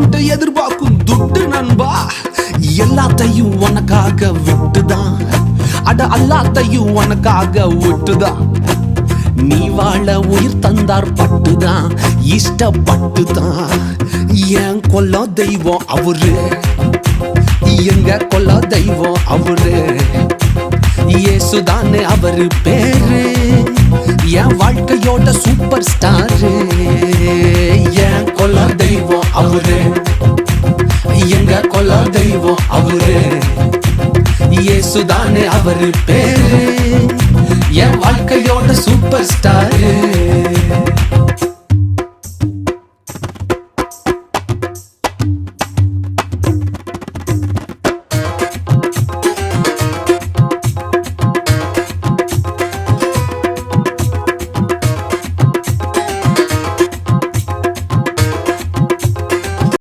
கிடைக்குமான்ட்டு எதிர்பார்க்கும் துட்டு நண்பா எல்லாத்தையும் உனக்காக விட்டுதான் அட அல்லாத்தையும் உனக்காக விட்டுதான் நீ வாழ உயிர் தந்தார் பட்டுதான் இஷ்டப்பட்டுதான் ஏன் கொல்ல தெய்வம் அவரு எங்க கொல்ல தெய்வம் அவரு இயேசுதானே அவரு பேரு என் வாழ்க்கையோட சூப்பர் ஸ்டாரு என் கொல்ல தெய்வம் அவரு எங்க கொல்ல தெய்வம் அவரு இயேசுதானே அவரு பேரு என் வாழ்க்கையோட சூப்பர் ஸ்டாரு